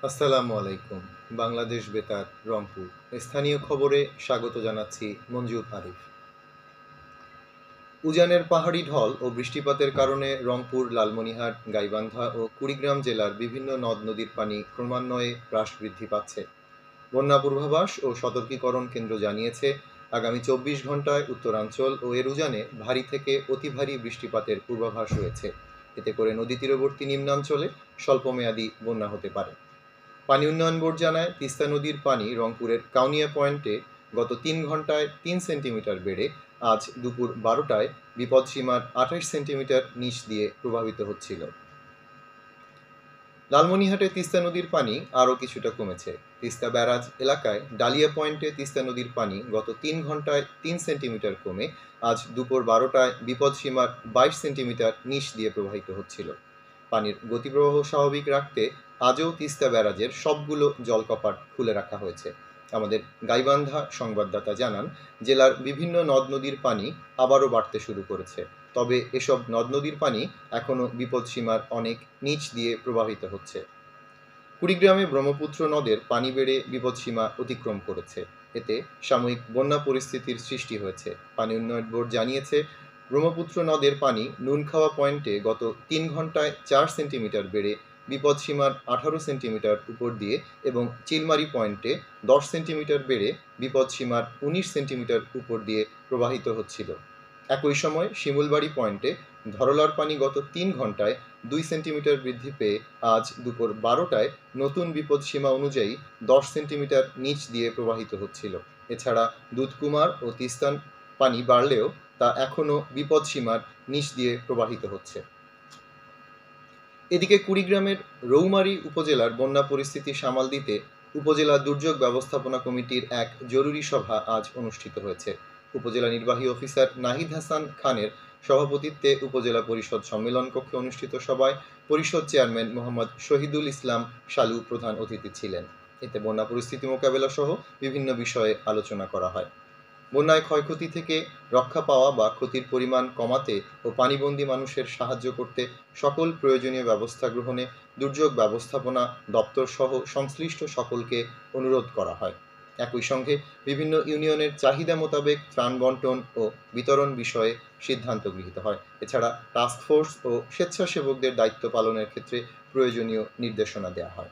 আসসালামু আলাইকুম। বাংলাদেশ বেতার রংপুর স্থানীয় খবরে স্বাগত জানাচ্ছি মঞ্জুর আরিফ। উজানের পাহাড়ি ঢল ও বৃষ্টিপাতের কারণে রংপুর, লালমনিরহাট, গাইবান্ধা ও কুড়িগ্রাম জেলার বিভিন্ন নদ নদীর পানি ক্রমান্বয়ে হ্রাস বৃদ্ধি পাচ্ছে। বন্যা পূর্বাভাস ও সতর্কীকরণ কেন্দ্র জানিয়েছে, আগামী ২৪ ঘন্টায় উত্তরাঞ্চল ও এর উজানে ভারী থেকে অতি ভারী বৃষ্টিপাতের পূর্বাভাস রয়েছে। এতে করে নদী তীরবর্তী নিম্নাঞ্চলে স্বল্পমেয়াদী বন্যা হতে পারে। পানি উন্নয়ন বোর্ড জানায়, তিস্তা নদীর পানি রংপুরের কাউনিয়া পয়েন্টে গত ৩ ঘন্টায় ৩ সেন্টিমিটার বেড়ে আজ দুপুর ১২টায় বিপদসীমার ২৮ সেন্টিমিটার নিচ দিয়ে প্রবাহিত হচ্ছিল। লালমনিরহাটে তিস্তা নদীর পানি আরও কিছুটা কমেছে। তিস্তা ব্যারাজ এলাকায় ডালিয়া পয়েন্টে তিস্তা নদীর পানি গত ৩ ঘন্টায় ৩ সেন্টিমিটার কমে আজ দুপুর ১২টায় বিপদসীমার ২২ সেন্টিমিটার নিচ দিয়ে প্রবাহিত হচ্ছিল। পানির গতিপ্রবাহ স্বাভাবিক রাখতে আজও তিস্তা ব্যারাজের সবগুলো জলকপাট খুলে রাখা হয়েছে। আমাদের গাইবান্ধা সংবাদদাতা জানান, জেলার বিভিন্ন নদ নদীর পানি আবারও বাড়তে শুরু করেছে। তবে এসব নদ নদীর পানি এখনও বিপদসীমার অনেক নিচ দিয়ে প্রবাহিত হচ্ছে। কুড়িগ্রামে ব্রহ্মপুত্র নদের পানি বেড়ে বিপদসীমা অতিক্রম করেছে। এতে সাময়িক বন্যা পরিস্থিতির সৃষ্টি হয়েছে। পানি উন্নয়ন বোর্ড জানিয়েছে, ব্রহ্মপুত্র নদের পানি নুনখাওয়া পয়েন্টে গত ৩ ঘন্টায় ৪ সেন্টিমিটার বেড়ে বিপদসীমার ১৮ সেন্টিমিটার উপর দিয়ে এবং চিলমারি পয়েন্টে ১০ সেন্টিমিটার বেড়ে বিপদসীমার ১৯ সেন্টিমিটার উপর দিয়ে প্রবাহিত হচ্ছিল। একই সময় শিমুলবাড়ি পয়েন্টে ধরলার পানি গত ৩ ঘন্টায় ২ সেন্টিমিটার বৃদ্ধি পেয়ে আজ দুপুর ১২টায় নতুন বিপদসীমা অনুযায়ী ১০ সেন্টিমিটার নিচ দিয়ে প্রবাহিত হচ্ছিল। এছাড়া দুধকুমার ও তিস্তান পানি বাড়লেও তা এখনও বিপদসীমার নিচ দিয়ে প্রবাহিত হচ্ছে। এদিকে কুড়িগ্রামের রৌমারী উপজেলার বন্যা পরিস্থিতি সামাল দিতে উপজেলা দুর্যোগ ব্যবস্থাপনা কমিটির এক জরুরি সভা আজ অনুষ্ঠিত হয়েছে। উপজেলা নির্বাহী অফিসার নাহিদ হাসান খানের সভাপতিত্বে উপজেলা পরিষদ সম্মেলন কক্ষে অনুষ্ঠিত সভায় পরিষদ চেয়ারম্যান মোহাম্মদ শহীদুল ইসলাম শালু প্রধান অতিথি ছিলেন। এতে বন্যা পরিস্থিতি মোকাবেলা সহ বিভিন্ন বিষয়ে আলোচনা করা হয়। বন্যায় ক্ষয়ক্ষতি থেকে রক্ষা পাওয়া বা ক্ষতির পরিমাণ কমাতে ও পানিবন্দী মানুষের সাহায্য করতে সকল প্রয়োজনীয় ব্যবস্থা গ্রহণে দুর্যোগ ব্যবস্থাপনা দপ্তর সহ সংশ্লিষ্ট সকলকে অনুরোধ করা হয়। একই সঙ্গে বিভিন্ন ইউনিয়নের চাহিদা মোতাবেক ত্রাণ বন্টন ও বিতরণ বিষয়ে সিদ্ধান্ত গৃহীত হয়। এছাড়া টাস্কফোর্স ও স্বেচ্ছাসেবকদের দায়িত্ব পালনের ক্ষেত্রে প্রয়োজনীয় নির্দেশনা দেওয়া হয়।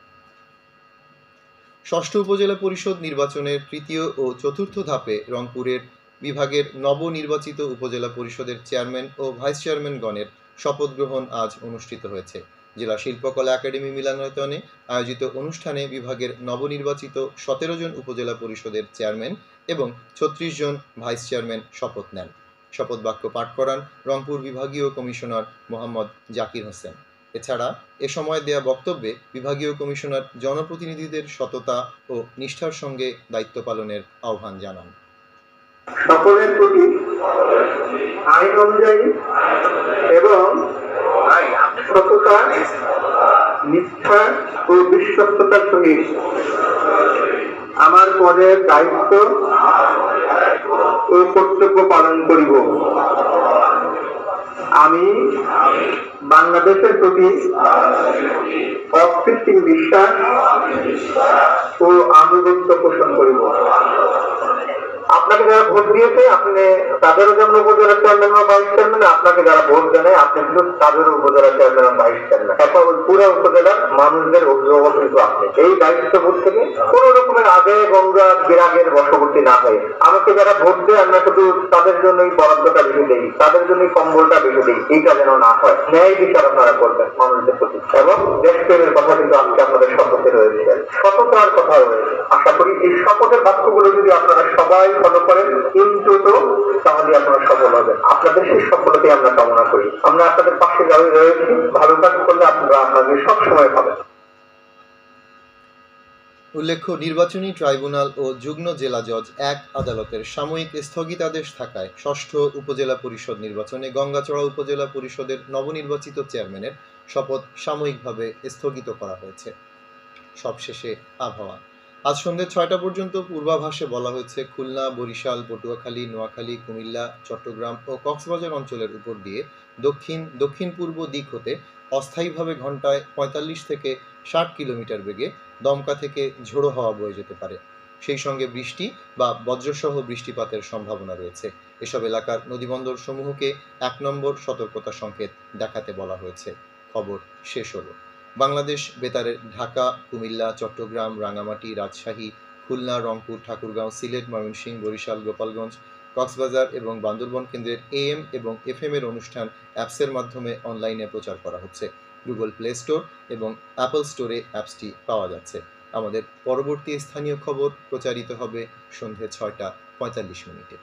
ষষ্ঠ উপজেলা পরিষদ নির্বাচনের তৃতীয় ও চতুর্থ ধাপে রংপুরের বিভাগের নবনির্বাচিত উপজেলা পরিষদের চেয়ারম্যান ও ভাইস চেয়ারম্যানগণের শপথ গ্রহণ আজ অনুষ্ঠিত হয়েছে। জেলা শিল্পকলা একাডেমি মিলনায়তনে আয়োজিত অনুষ্ঠানে বিভাগের নবনির্বাচিত ১৭ জন উপজেলা পরিষদের চেয়ারম্যান এবং ৩৬ জন ভাইস চেয়ারম্যান শপথ নেন। শপথ বাক্য পাঠ করান রংপুর বিভাগীয় কমিশনার মোহাম্মদ জাকির হোসেন। এছাড়া এ সময় দেয়া বক্তব্যে বিভাগীয় কমিশনার জনপ্রতিনিধিদের সততা ও নিষ্ঠার সঙ্গে দায়িত্ব পালনের আহ্বান জানান। সকলের প্রতি আইন অনুযায়ী এবং সততা, নিষ্ঠা ও বিশ্বস্ততার সহিত আমার পদের দায়িত্ব ও কর্তব্য পালন করিব। আমি বাংলাদেশের প্রতি অকৃত্রিম বিশ্বাস ও আনুগত্য পোষণ করিব। আপনাকে যারা ভোট দিয়েছে আপনি তাদেরও যেমন উপজেলা চেয়ারম্যান বা ভাইস চেয়ারম্যান, আপনাকে যারা ভোট দেয় আপনি কিন্তু তাদেরও উপজেলা চেয়ারম্যান বা ভাইস চেয়ারম্যান। এখন পুরো উপজেলার মানুষদের অভিভাবক কিন্তু আপনি। এই দায়িত্ববোধ থেকে কোন রকমের আগে গঙ্গা বিরাগের বশবর্তী না হয়ে আমাকে যারা ভোট দেয় আমরা শুধু তাদের জন্যই বরাদ্দটা বেশি দেই, তাদের জন্যই কম্বলটা বেশি দিই, এইটা যেন না হয়। ন্যায় বিচার আপনারা করবেন মানুষদের প্রতি এবং দেশপ্রেমের কথা কিন্তু আজকে আপনাদের শপথে রয়েছে, সততার কথা রয়েছে। আশা করি এই শপথের বাক্যগুলো যদি আপনারা সবাই ফলো করেন কিন্তু তাহলে আপনারা সফল হবেন। আপনাদের সেই সফলতাই আমরা কামনা করি। আমরা আপনাদের পাশে রয়েছি, ভালো কাজ করলে আপনারা আপনাদের সবসময় পাবেন। উল্লেখ্য, নির্বাচনী ট্রাইব্যুনাল ও যুগ্ম জেলা জজ এক আদালতের সাময়িক স্থগিতাদেশ থাকায় ষষ্ঠ উপজেলা পরিষদ নির্বাচনে গঙ্গাচড়া উপজেলা পরিষদের নবনির্বাচিত চেয়ারম্যানের শপথ সাময়িকভাবে স্থগিত করা হয়েছে। সবশেষে আবহাওয়া। আজ সন্ধ্যে ৬টা পর্যন্ত পূর্বাভাসে বলা হয়েছে, খুলনা, বরিশাল, পটুয়াখালী, নোয়াখালী, কুমিল্লা, চট্টগ্রাম ও কক্সবাজার অঞ্চলের উপর দিয়ে দক্ষিণ পূর্ব দিক হতে অস্থায়ীভাবে ঘন্টায় 45 থেকে 60 কিলোমিটার বেগে দমকা থেকে ঝোড়ো হাওয়া বয়ে যেতে পারে। সেই সঙ্গে বৃষ্টি বা বজ্রসহ বৃষ্টিপাতের সম্ভাবনা রয়েছে। এসব এলাকার নদীবন্দর সমূহকে 1 নম্বর সতর্কতা সংকেত দেখাতে বলা হয়েছে। খবর শেষ হলো। বাংলাদেশ বেতারের ঢাকা, কুমিল্লা, চট্টগ্রাম, রাঙামাটি, রাজশাহী, খুলনা, রংপুর, ঠাকুরগাঁও, সিলেট, ময়মনসিংহ, বরিশাল, গোপালগঞ্জ, কক্সবাজার এবং বান্দরবন কেন্দ্রের AM এবং FM এর অনুষ্ঠান অ্যাপসের মাধ্যমে অনলাইনে প্রচার করা হচ্ছে। গুগল প্লে স্টোর এবং অ্যাপল স্টোরে অ্যাপসটি পাওয়া যাচ্ছে। আমাদের পরবর্তী স্থানীয় খবর প্রচারিত হবে সন্ধে 6:45 মিনিটে।